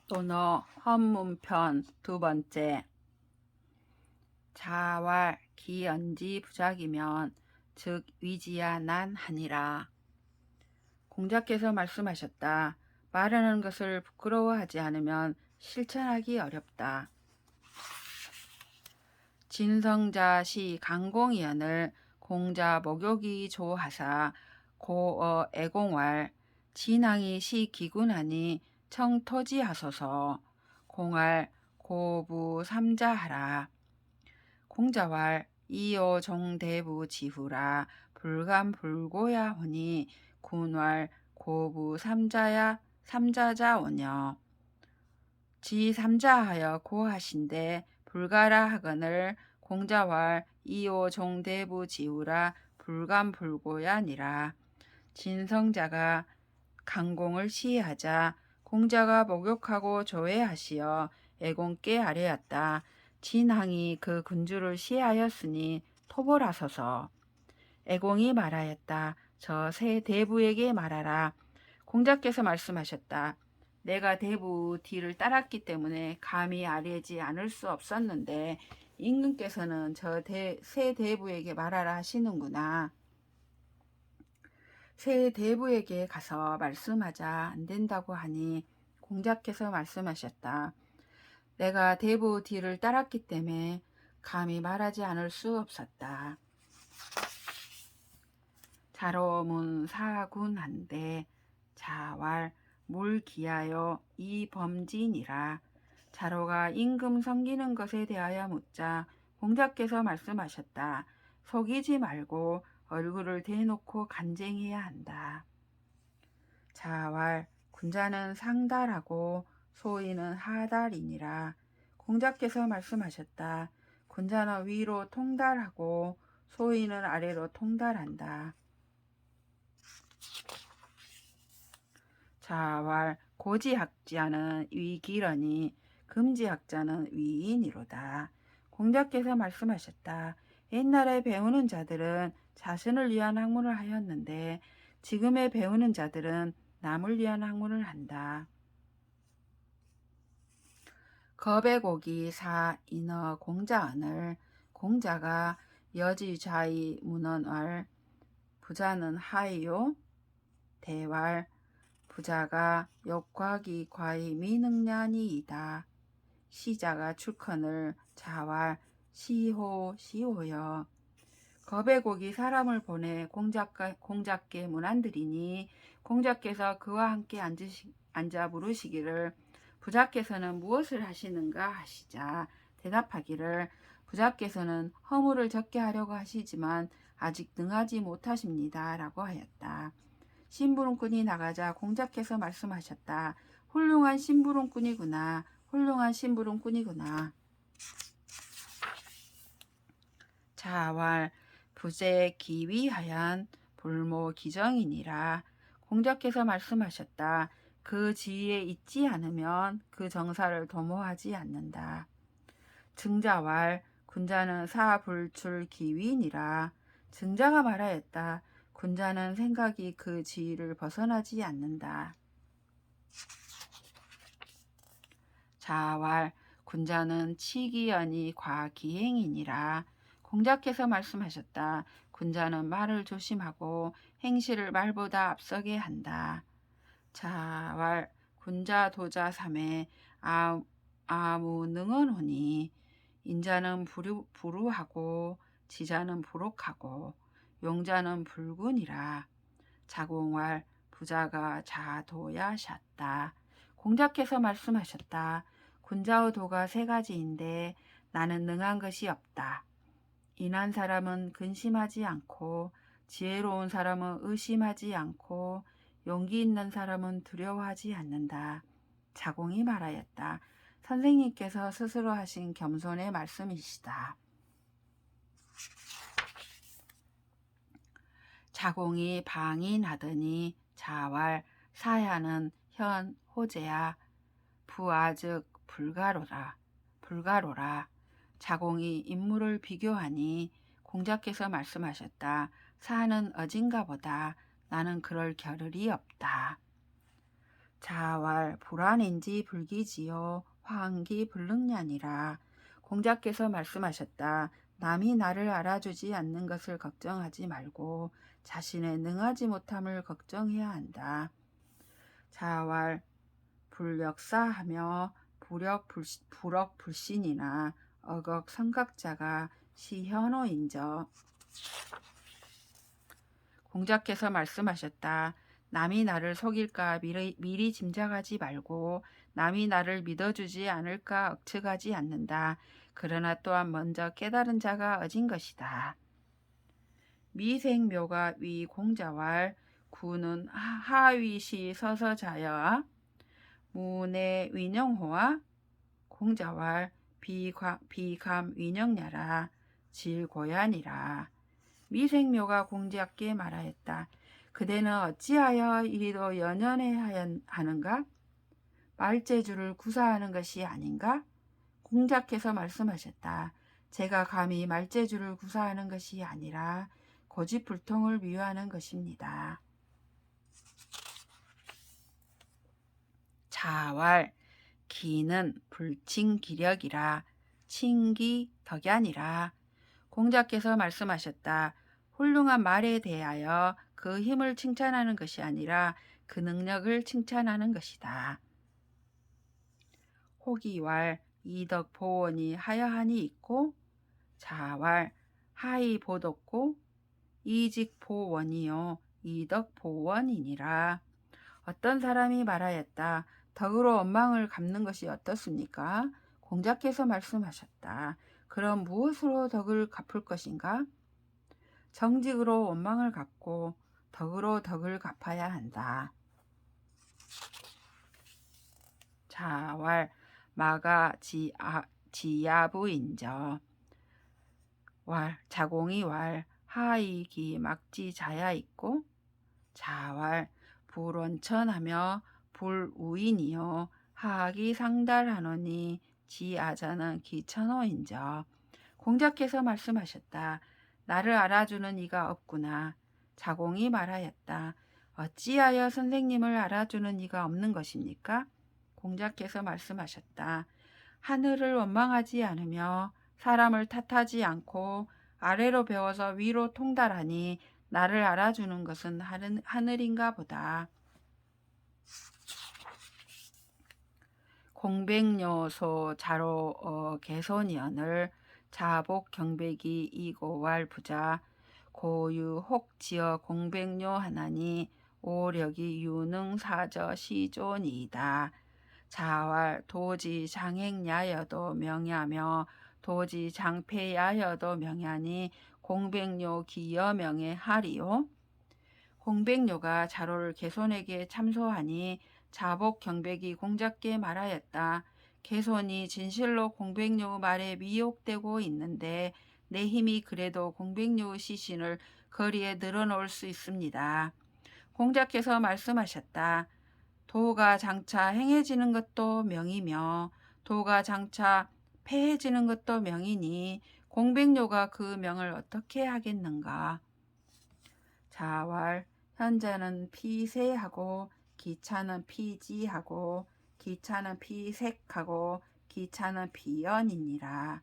또너 헌문편 두 번째. 자왈 기연지 부작이면 즉 위지야 난 하니라. 공자께서 말씀하셨다. 말하는 것을 부끄러워하지 않으면 실천하기 어렵다. 진성자 시 강공이언을 공자 목욕이 조하사 고어 애공왈 진항이 시 기군하니 청토지하소서 공할 고부 삼자하라. 공자왈 이오 종대부 지후라 불감불고야 하니 군왈 고부 삼자자 오녀 지 삼자하여 고하신데 불가라 하거늘 공자왈 이오 종대부 지후라 불감불고야니라. 진성자가 강공을 시해하자 공자가 목욕하고 조회하시어 애공께 아뢰었다. 진항이 그 군주를 시해하였으니 토벌하소서. 애공이 말하였다. 저 새 대부에게 말하라. 공자께서 말씀하셨다. 내가 대부 뒤를 따랐기 때문에 감히 아뢰지 않을 수 없었는데 임금께서는 저 새 대부에게 말하라 하시는구나. 새 대부에게 가서 말씀하자 안 된다고 하니 공자께서 말씀하셨다. 내가 대부 뒤를 따랐기 때문에 감히 말하지 않을 수 없었다. 자로문 사군한데 자왈 물기하여 이범진이라. 자로가 임금 섬기는 것에 대하여 묻자 공자께서 말씀하셨다. 속이지 말고 얼굴을 대놓고 간쟁해야 한다. 자왈 군자는 상달하고 소인은 하달이니라. 공자께서 말씀하셨다. 군자는 위로 통달하고 소인은 아래로 통달한다. 자왈 고지학자는 위기러니 금지학자는 위인이로다. 공자께서 말씀하셨다. 옛날에 배우는 자들은 자신을 위한 학문을 하였는데 지금의 배우는 자들은 남을 위한 학문을 한다. 겁의고기 사 인어 공자언을 공자가 여지좌의 문언왈 부자는 하이요 대왈 부자가 욕과기 과의 미능냐니이다. 시자가 출컨을 자왈 시호여. 겁의고기 사람을 보내 공자께 문안드리니 공자께서 그와 함께 앉아 물으시기를 부자께서는 무엇을 하시는가 하시자 대답하기를 부자께서는 허물을 적게 하려고 하시지만 아직 능하지 못하십니다 라고 하였다. 심부름꾼이 나가자 공자께서 말씀하셨다. 훌륭한 심부름꾼이구나. 훌륭한 심부름꾼이구나. 자왈 부재 기위하얀 불모 기정이니라. 공자께서 말씀하셨다. 그 지위에 있지 않으면 그 정사를 도모하지 않는다. 증자왈 군자는 사불출 기위니라. 증자가 말하였다. 군자는 생각이 그 지위를 벗어나지 않는다. 자왈 군자는 치기연이 과기행이니라. 공자께서 말씀하셨다. 군자는 말을 조심하고 행실을 말보다 앞서게 한다. 자왈 군자 도자 삼에 아무 능언하니 인자는 불우하고 지자는 부록하고 용자는 불군이라. 자공왈 부자가 자도야셨다. 공자께서 말씀하셨다. 군자의 도가 세 가지인데 나는 능한 것이 없다. 인한 사람은 근심하지 않고 지혜로운 사람은 의심하지 않고 용기 있는 사람은 두려워하지 않는다. 자공이 말하였다. 선생님께서 스스로 하신 겸손의 말씀이시다. 자공이 방인하더니 자왈 사야는 현 호재야 부아즉 불가로라. 자공이 인물을 비교하니 공자께서 말씀하셨다. 사는 어진가 보다 나는 그럴 겨를이 없다. 자왈 불안인지 불기지요 화한기 불능냐니라. 공자께서 말씀하셨다. 남이 나를 알아주지 않는 것을 걱정하지 말고 자신의 능하지 못함을 걱정해야 한다. 자왈 불역사하며 불억불신이나 어걱성각자가 시현호인저. 공자께서 말씀하셨다. 남이 나를 속일까 미리 짐작하지 말고 남이 나를 믿어주지 않을까 억측하지 않는다. 그러나 또한 먼저 깨달은 자가 어진 것이다. 미생묘가 위 공자왈 구는 하위시 서서자여 문의 위녕호와 공자왈 비감 위녕야라 질고야니라. 미생묘가 공자께 말하였다. 그대는 어찌하여 이리도 연연해 하는가? 말재주를 구사하는 것이 아닌가? 공자께서 말씀하셨다. 제가 감히 말재주를 구사하는 것이 아니라 고집불통을 미워하는 것입니다. 자왈 기는 불칭기력이라 칭기덕야니라. 공자께서 말씀하셨다. 훌륭한 말에 대하여 그 힘을 칭찬하는 것이 아니라 그 능력을 칭찬하는 것이다. 호기왈 이덕보원이 하여하니 있고 자왈 하이보덕고 이직보원이요 이덕보원이니라. 어떤 사람이 말하였다. 덕으로 원망을 갚는 것이 어떻습니까? 공자께서 말씀하셨다. 그럼 무엇으로 덕을 갚을 것인가? 정직으로 원망을 갚고 덕으로 덕을 갚아야 한다. 자왈 마가 지야부인저 왈 자공이 왈 하이기 막지 자야 있고 자왈 불원천하며 불우인이요 하악이 상달하노니 지아자는 기천호인저. 공자께서 말씀하셨다. 나를 알아주는 이가 없구나. 자공이 말하였다. 어찌하여 선생님을 알아주는 이가 없는 것입니까? 공자께서 말씀하셨다. 하늘을 원망하지 않으며 사람을 탓하지 않고 아래로 배워서 위로 통달하니 나를 알아주는 것은 하늘인가 보다. 공백요소 자로 개손이언을 자복 경백이 이고왈 부자 고유 혹지어 공백요 하나니 오력이 유능 사저 시존이다. 자왈 도지 장행야여도 명야며 도지 장패야여도 명야니 공백요 기여명의 하리요. 공백요가 자로를 개손에게 참소하니 자복 경백이 공자께 말하였다. 개손이 진실로 공백요 말에 미혹되고 있는데 내 힘이 그래도 공백요 시신을 거리에 늘어놓을 수 있습니다. 공자께서 말씀하셨다. 도가 장차 행해지는 것도 명이며 도가 장차 패해지는 것도 명이니 공백요가 그 명을 어떻게 하겠는가. 자왈 현자는 피세하고 기차는 피지하고 기차는 피색하고 기차는 피연이니라.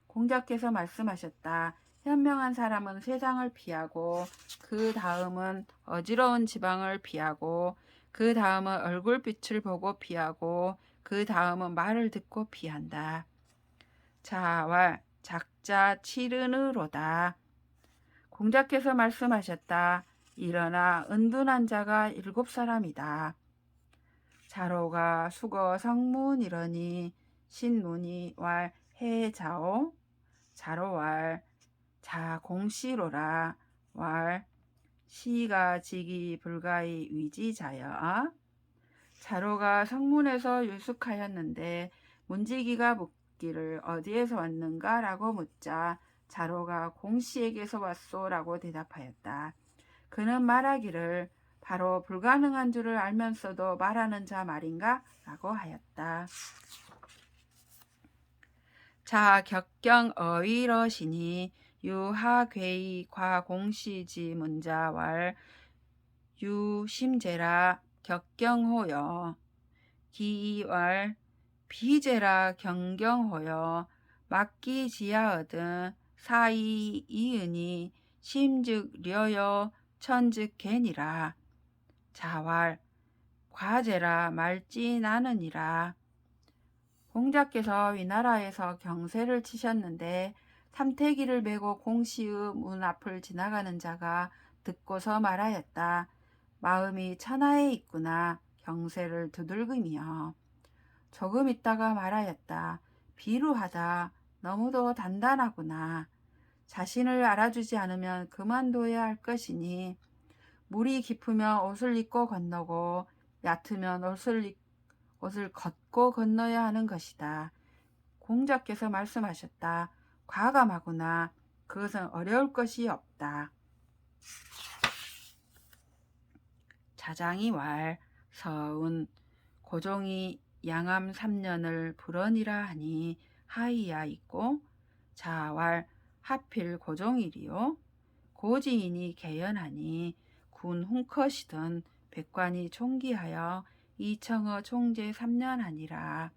공자께서 말씀하셨다. 현명한 사람은 세상을 피하고 그 다음은 어지러운 지방을 피하고 그 다음은 얼굴빛을 보고 피하고 그 다음은 말을 듣고 피한다. 자왈 작자 치르느로다. 공자께서 말씀하셨다. 일어나 은둔한 자가 7사람이다. 자로가 수거 성문이러니 신문이 왈 해자오 자로왈 자공시로라 왈 시가 지기 불가이 위지자여. 자로가 성문에서 유숙하였는데 문지기가 묻기를 어디에서 왔는가 라고 묻자 자로가 공시에게서 왔소 라고 대답하였다. 그는 말하기를 바로 불가능한 줄을 알면서도 말하는 자 말인가? 라고 하였다. 자 격경 어위러시니 유하괴이 과공시지 문자왈 유심제라 격경호여. 기이왈 비제라 경경호여 막기 지하어든 사이 이은이 심즉 려여 천즉 갠이라. 자왈 과제라 말지 나느니라. 공자께서 위나라에서 경세를 치셨는데 삼태기를 메고 공시의 문 앞을 지나가는 자가 듣고서 말하였다. 마음이 천하에 있구나. 경세를 두들기며 조금 있다가 말하였다. 비루하다. 너무도 단단하구나. 자신을 알아주지 않으면 그만둬야 할 것이니 물이 깊으면 옷을 입고 건너고 얕으면 옷을 걷고 건너야 하는 것이다. 공자께서 말씀하셨다. 과감하구나. 그것은 어려울 것이 없다. 자장이 왈 서운 고종이 양암 3년을 불언이라 하니 하이야 있고 자왈 하필 고종일이요 고지인이 개연하니 군 훈컷이든 백관이 총기하여 이청어 총재 3년 하니라.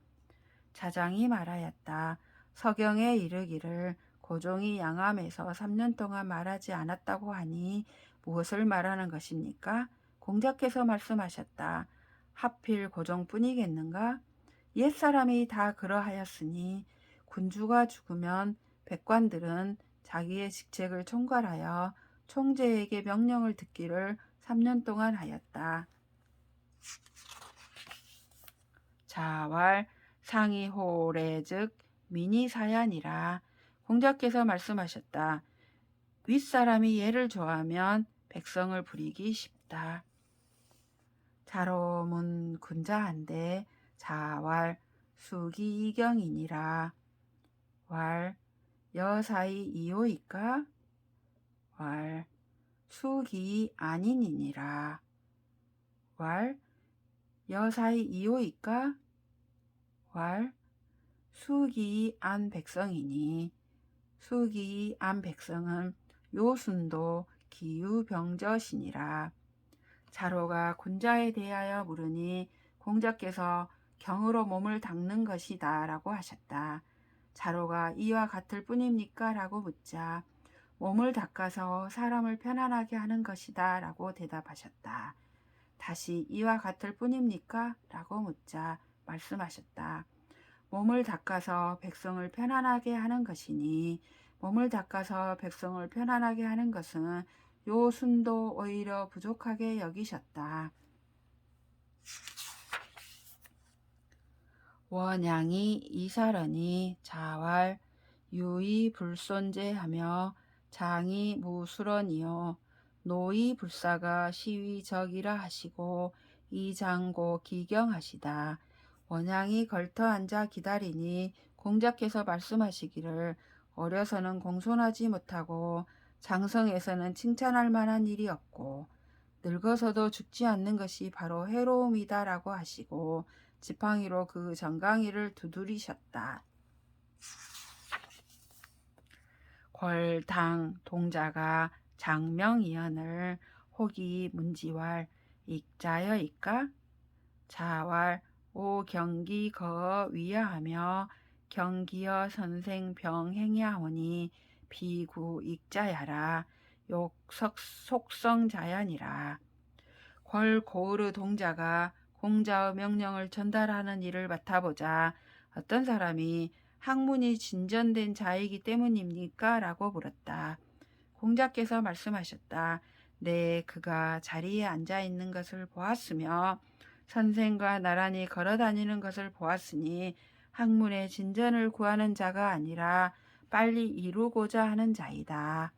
자장이 말하였다. 서경에 이르기를 고종이 양암에서 3년 동안 말하지 않았다고 하니 무엇을 말하는 것입니까? 공자께서 말씀하셨다. 하필 고종뿐이겠는가? 옛사람이 다 그러하였으니 군주가 죽으면 백관들은 자기의 직책을 총괄하여 총재에게 명령을 듣기를 3년 동안 하였다. 자왈 상이호래 즉 미니사얀이라. 공자께서 말씀하셨다. 윗사람이 얘를 좋아하면 백성을 부리기 쉽다. 자로문 군자한데 자왈 수기이경이니라. 왈 여사이 이호이까? 왈 수기 아니니니라. 왈 여사이 이호이까? 왈 수기 안 백성이니. 수기 안 백성은 요순도 기유병저시니라. 자로가 군자에 대하여 물으니 공자께서 경으로 몸을 닦는 것이다 라고 하셨다. 자로가 이와 같을 뿐입니까? 라고 묻자 몸을 닦아서 사람을 편안하게 하는 것이다 라고 대답하셨다. 다시 이와 같을 뿐입니까? 라고 묻자 말씀하셨다. 몸을 닦아서 백성을 편안하게 하는 것이니 몸을 닦아서 백성을 편안하게 하는 것은 요순도 오히려 부족하게 여기셨다. 원양이 이사러니 자왈 유의 불손제하며 장이 무술언이요 노의 불사가 시위적이라 하시고 이장고 기경하시다. 원양이 걸터 앉아 기다리니 공자께서 말씀하시기를 어려서는 공손하지 못하고 장성에서는 칭찬할 만한 일이 없고 늙어서도 죽지 않는 것이 바로 해로움이다 라고 하시고 지팡이로 그 정강이를 두드리셨다. 궐당 동자가 장명이언을 혹이 문지왈 익자여이까? 자왈 오 경기 거 위야하며 경기여 선생 병행야오니 비구 익자야라 욕석 속성자연이라. 궐 고으르 동자가 공자의 명령을 전달하는 일을 맡아보자 어떤 사람이 학문이 진전된 자이기 때문입니까? 라고 물었다. 공자께서 말씀하셨다. 네, 그가 자리에 앉아 있는 것을 보았으며 선생과 나란히 걸어다니는 것을 보았으니 학문의 진전을 구하는 자가 아니라 빨리 이루고자 하는 자이다.